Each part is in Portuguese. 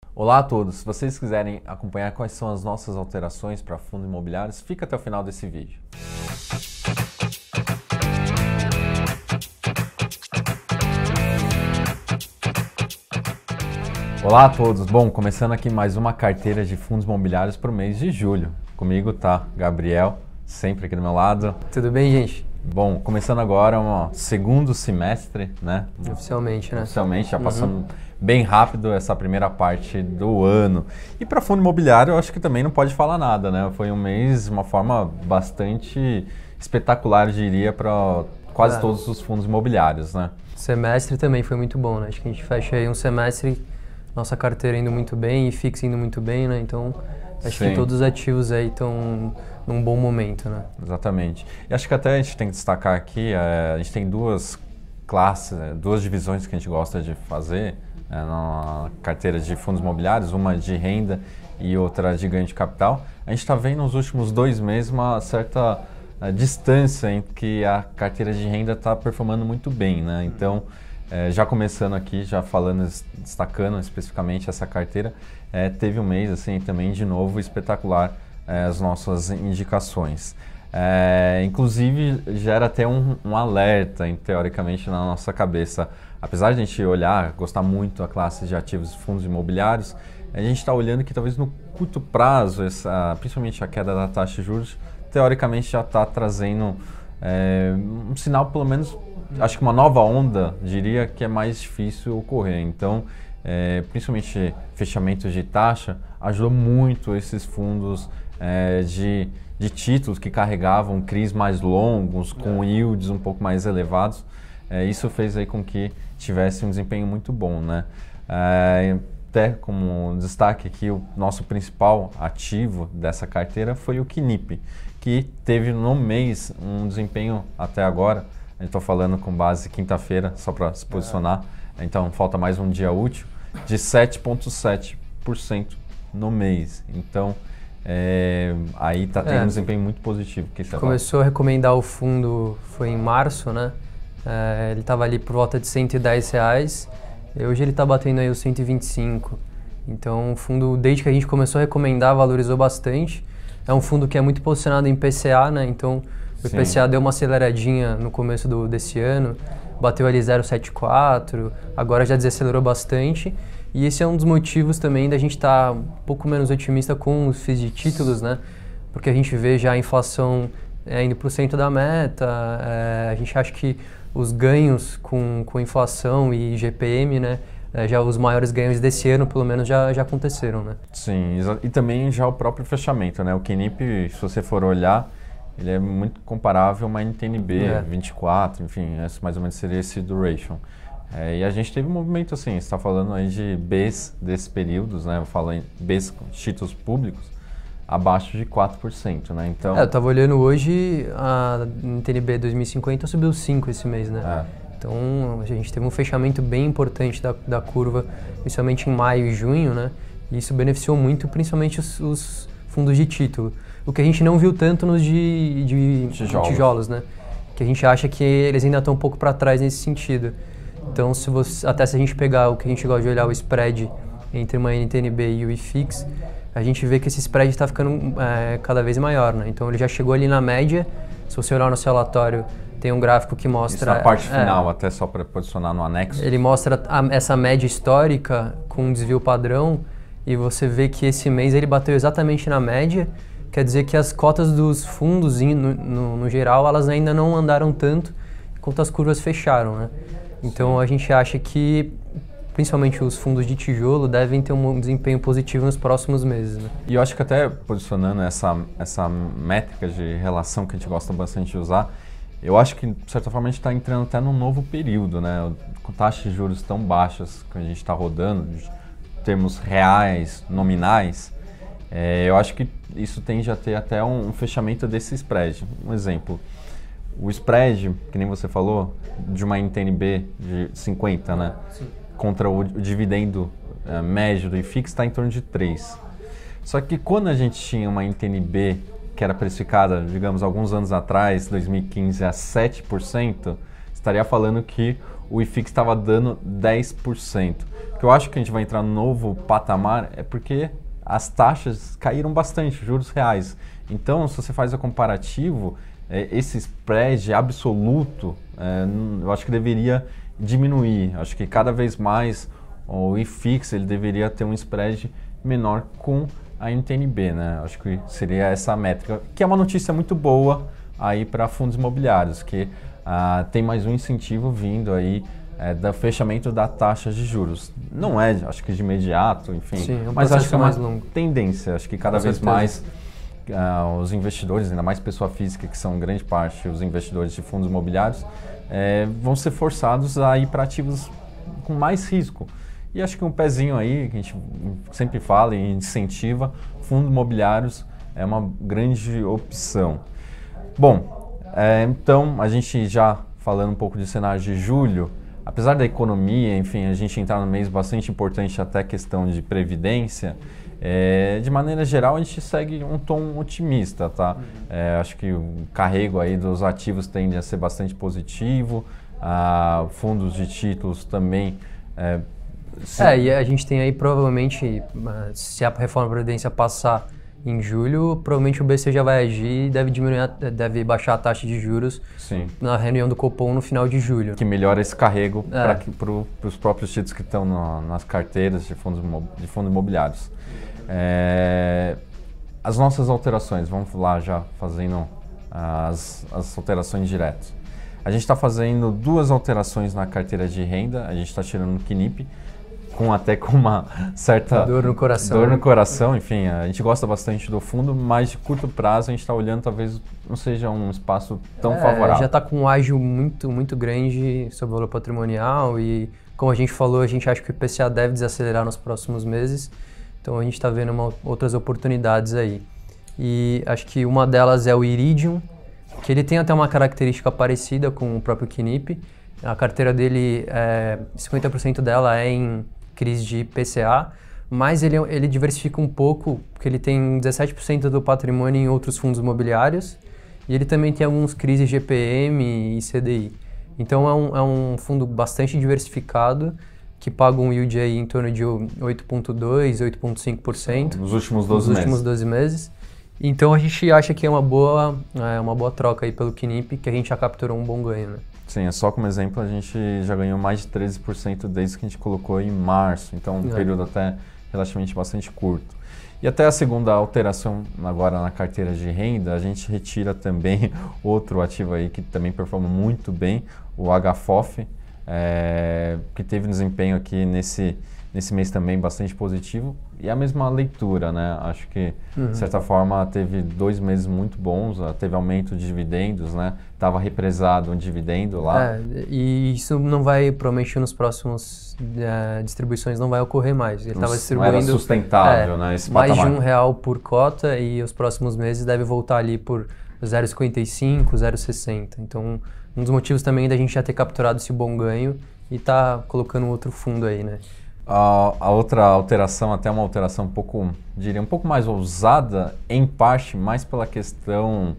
Olá a todos, se vocês quiserem acompanhar quais são as nossas alterações para fundos imobiliários, fica até o final desse vídeo. Olá a todos, bom, começando aqui mais uma carteira de fundos imobiliários para o mês de julho. Comigo tá Gabriel, sempre aqui do meu lado. Tudo bem, gente? Bom, começando agora um segundo semestre, né? Oficialmente, né? Oficialmente, já passando bem rápido essa primeira parte do ano. E para fundo imobiliário, eu acho que também não pode falar nada, né? Foi um mês de uma forma bastante espetacular, eu diria, para quase todos os fundos imobiliários, né? Semestre também foi muito bom, né? Acho que a gente fecha aí um semestre, nossa carteira indo muito bem e fixa indo muito bem, né? Então, acho que todos os ativos aí estão num bom momento, né? Exatamente. E acho que até a gente tem que destacar aqui, a gente tem duas classes, duas divisões que a gente gosta de fazer na carteira de fundos imobiliários, uma de renda e outra de ganho de capital. A gente está vendo nos últimos 2 meses uma certa distância em que a carteira de renda está performando muito bem, né? Então, já começando aqui, já falando, destacando especificamente essa carteira, teve um mês assim também de novo espetacular as nossas indicações. Inclusive gera até um alerta, teoricamente, na nossa cabeça. Apesar de a gente olhar, gostar muito da classe de ativos e fundos imobiliários, a gente está olhando que talvez no curto prazo, principalmente a queda da taxa de juros, teoricamente já está trazendo um sinal, pelo menos, acho que uma nova onda, diria que é mais difícil ocorrer. Então, principalmente fechamento de taxa, ajudou muito esses fundos de títulos que carregavam CRIs mais longos, com yields um pouco mais elevados. Isso fez aí com que tivesse um desempenho muito bom, né? Até como destaque aqui, o nosso principal ativo dessa carteira foi o QNIP, que teve no mês um desempenho até agora, a gente está falando com base quinta-feira, só para se posicionar, então falta mais um dia útil, de 7,7% no mês. Então, aí está tendo um desempenho muito positivo. Começou a recomendar o fundo, foi em março, né? Ele estava ali por volta de R$110, hoje ele está batendo aí os 125. Então, o fundo, desde que a gente começou a recomendar, valorizou bastante. É um fundo que é muito posicionado em PCA, né? Então, o IPCA deu uma aceleradinha no começo desse ano, bateu ali 0,74, agora já desacelerou bastante. E esse é um dos motivos também da gente estar um pouco menos otimista com os FIIs de títulos, né? Porque a gente vê já a inflação indo para o centro da meta, a gente acha que os ganhos com inflação e GPM, né? Já os maiores ganhos desse ano, pelo menos, já aconteceram, né? Sim, e também já o próprio fechamento, né? O QNIP, se você for olhar, ele é muito comparável a uma NTNB 24, enfim, mais ou menos seria esse duration. E a gente teve um movimento assim, você está falando aí de Bs desses períodos, né? Eu falo em Bs com títulos públicos, abaixo de 4%, né? Então, eu estava olhando hoje, a NTNB 2050 subiu 5% esse mês, né? Então, a gente teve um fechamento bem importante da curva, principalmente em maio e junho, né? E isso beneficiou muito, principalmente os fundos de título. O que a gente não viu tanto nos de tijolos, né? Que a gente acha que eles ainda estão um pouco para trás nesse sentido. Então, se a gente pegar o que a gente gosta de olhar, o spread entre uma NTNB e o IFIX, a gente vê que esse spread está ficando cada vez maior, né? Então, ele já chegou ali na média. Se você olhar no seu relatório, tem um gráfico que mostra... Isso na parte final, até só para posicionar no anexo. Ele mostra essa média histórica com um desvio padrão e você vê que esse mês ele bateu exatamente na média. Quer dizer que as cotas dos fundos, no geral, elas ainda não andaram tanto enquanto as curvas fecharam, né? Então, a gente acha que, principalmente os fundos de tijolo, devem ter um desempenho positivo nos próximos meses, né? E eu acho que até posicionando essa métrica de relação que a gente gosta bastante de usar, eu acho que, de certa forma, a gente está entrando até num novo período, né? Com taxas de juros tão baixas que a gente está rodando, em termos reais, nominais, eu acho que isso tende a ter até um fechamento desse spread. Um exemplo, o spread, que nem você falou, de uma NTNB de 50, né? Sim. Contra o dividendo médio do IFIX está em torno de 3. Só que quando a gente tinha uma NTNB que era precificada, digamos, alguns anos atrás, 2015, a 7%, estaria falando que o IFIX estava dando 10%. O que eu acho que a gente vai entrar no novo patamar é porque as taxas caíram bastante, juros reais. Então, se você faz o comparativo, esse spread absoluto, eu acho que deveria diminuir. Acho que cada vez mais o IFIX ele deveria ter um spread menor com a NTN-B, né? Acho que seria essa a métrica, que é uma notícia muito boa aí para fundos imobiliários, que tem mais um incentivo vindo aí do fechamento da taxa de juros. Não é, acho que de imediato, enfim, sim, mas acho que é uma longo. tendência. Acho que cada vez mais os investidores, ainda mais pessoa física, que são grande parte os investidores de fundos imobiliários, vão ser forçados a ir para ativos com mais risco. E acho que um pezinho aí, que a gente sempre fala e incentiva, fundos imobiliários é uma grande opção. Bom, então a gente já falando um pouco de cenário de julho, apesar da economia, enfim, a gente entrar num mês bastante importante até a questão de previdência, de maneira geral a gente segue um tom otimista, tá? Acho que o carrego aí dos ativos tende a ser bastante positivo, fundos de títulos também. E a gente tem aí provavelmente, se a reforma da Previdência passar em julho, provavelmente o BC já vai agir e deve baixar a taxa de juros. Sim. Na reunião do Copom no final de julho. Que melhora esse carrego para os próprios títulos que estão nas carteiras de fundos imobiliários. As nossas alterações, vamos lá já fazendo as alterações diretas. A gente está fazendo 2 alterações na carteira de renda, a gente está tirando o KNIP, até com uma certa dor no coração. Enfim, a gente gosta bastante do fundo, mas de curto prazo a gente está olhando, talvez não seja um espaço tão favorável. Já está com um ágio muito, muito grande sobre o valor patrimonial e, como a gente falou, a gente acha que o IPCA deve desacelerar nos próximos meses, então a gente está vendo outras oportunidades aí. E acho que uma delas é o Iridium, que ele tem até uma característica parecida com o próprio KNIP. A carteira dele, 50% dela é em crise de IPCA, mas ele diversifica um pouco, porque ele tem 17% do patrimônio em outros fundos imobiliários e ele também tem alguns crises GPM e CDI. Então é um fundo bastante diversificado, que paga um yield aí em torno de 8,2%, 8,5% nos últimos 12 meses. Então a gente acha que é uma boa troca aí pelo KNIP, que a gente já capturou um bom ganho, né? Sim, só como exemplo, a gente já ganhou mais de 13% desde que a gente colocou em março, então um período até relativamente bastante curto. E até a segunda alteração agora na carteira de renda, a gente retira também outro ativo aí que também performa muito bem, o HFOF, que teve um desempenho aqui nesse mês também bastante positivo, e a mesma leitura, né? Acho que, de certa forma, teve 2 meses muito bons, teve aumento de dividendos, né? Estava represado um dividendo lá. E isso não vai, provavelmente nos próximos distribuições não vai ocorrer mais. Ele estava distribuindo... Não era sustentável, né? Esse mais patamar. de R$1 por cota e os próximos meses deve voltar ali por 0,55, 0,60. Então, um dos motivos também da gente já ter capturado esse bom ganho e tá colocando outro fundo aí, né? A outra alteração, até uma alteração um pouco mais ousada, em parte mais pela questão,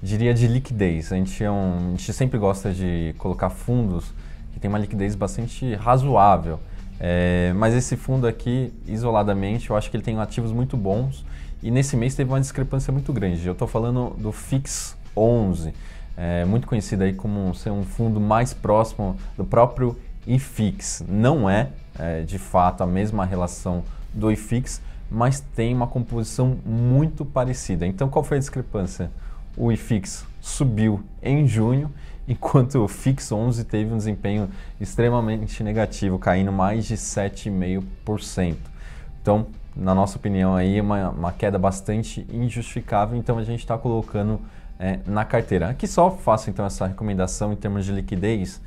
diria, de liquidez. A gente sempre gosta de colocar fundos que tem uma liquidez bastante razoável. Mas esse fundo aqui, isoladamente, eu acho que ele tem ativos muito bons e nesse mês teve uma discrepância muito grande. Eu estou falando do FIX 11, muito conhecido aí como ser um fundo mais próximo do próprio IFIX. Não de fato a mesma relação do IFIX, mas tem uma composição muito parecida. Então qual foi a discrepância? O IFIX subiu em junho, enquanto o FIX 11 teve um desempenho extremamente negativo, caindo mais de 7,5%. Então, na nossa opinião, aí uma queda bastante injustificável, então a gente está colocando na carteira. Aqui só faço então essa recomendação em termos de liquidez.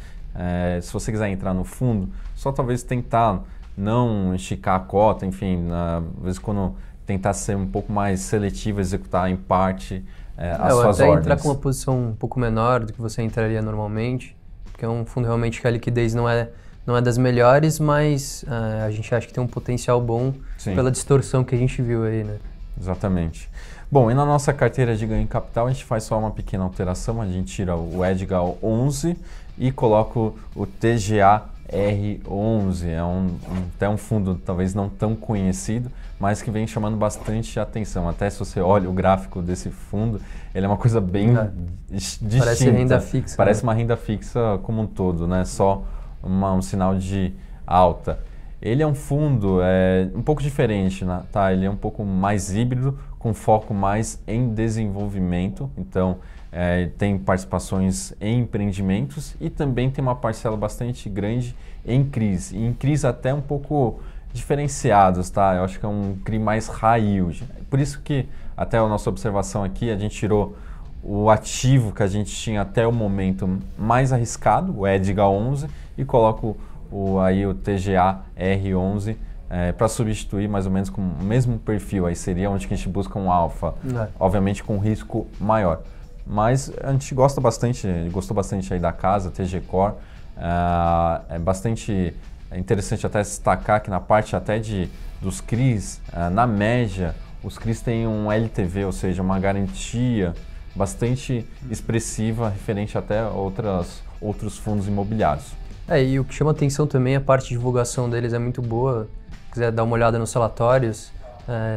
Se você quiser entrar no fundo, só talvez tentar não esticar a cota, enfim, às vezes quando tentar ser um pouco mais seletivo, executar em parte as suas até ordens. Entrar com uma posição um pouco menor do que você entraria normalmente, porque é um fundo realmente que a liquidez não é das melhores, mas a gente acha que tem um potencial bom. Sim. Pela distorção que a gente viu aí, né? Exatamente. Bom, e na nossa carteira de ganho em capital a gente faz só uma pequena alteração, a gente tira o Edgar 11, e coloco o TGA-R11, até um fundo talvez não tão conhecido, mas que vem chamando bastante atenção. Até se você olha o gráfico desse fundo, ele é uma coisa bem distinta. Parece renda fixa. Parece uma renda fixa como um todo, né? Só um sinal de alta. Ele é um fundo um pouco diferente, né? Tá? Ele é um pouco mais híbrido, com foco mais em desenvolvimento. Então, tem participações em empreendimentos e também tem uma parcela bastante grande em CRIs. E em CRIs até um pouco diferenciados, tá? Eu acho que é um CRI mais high yield. Por isso que, até a nossa observação aqui, a gente tirou o ativo que a gente tinha até o momento mais arriscado, o EDGA 11, e coloco o TGA-R11 para substituir mais ou menos com o mesmo perfil. Aí seria onde que a gente busca um alfa, obviamente com risco maior. Mas a gente gostou bastante aí da casa, TG Core. É bastante interessante até destacar que na parte até dos CRIs, na média, os CRIs têm um LTV, ou seja, uma garantia bastante expressiva referente até a outros fundos imobiliários. E o que chama atenção também é a parte de divulgação deles é muito boa. Se quiser dar uma olhada nos relatórios,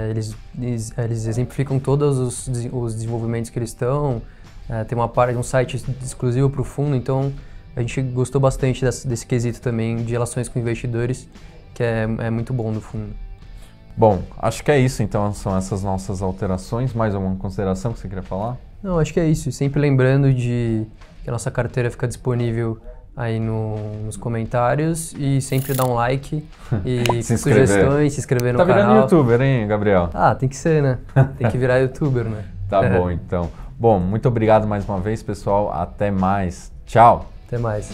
eles exemplificam todos os desenvolvimentos que eles estão. Tem um site exclusivo para o fundo, então a gente gostou bastante desse quesito também de relações com investidores, que é muito bom do fundo. Bom, acho que é isso, então são essas nossas alterações. Mais alguma consideração que você queria falar? Não, acho que é isso. Sempre lembrando que a nossa carteira fica disponível aí nos comentários e sempre dá um like e sugestões, se inscrever no canal. Tá virando youtuber, hein, Gabriel? Tem que ser, né? Tem que virar youtuber, né? Tá bom, então. Bom, muito obrigado mais uma vez, pessoal. Até mais. Tchau. Até mais.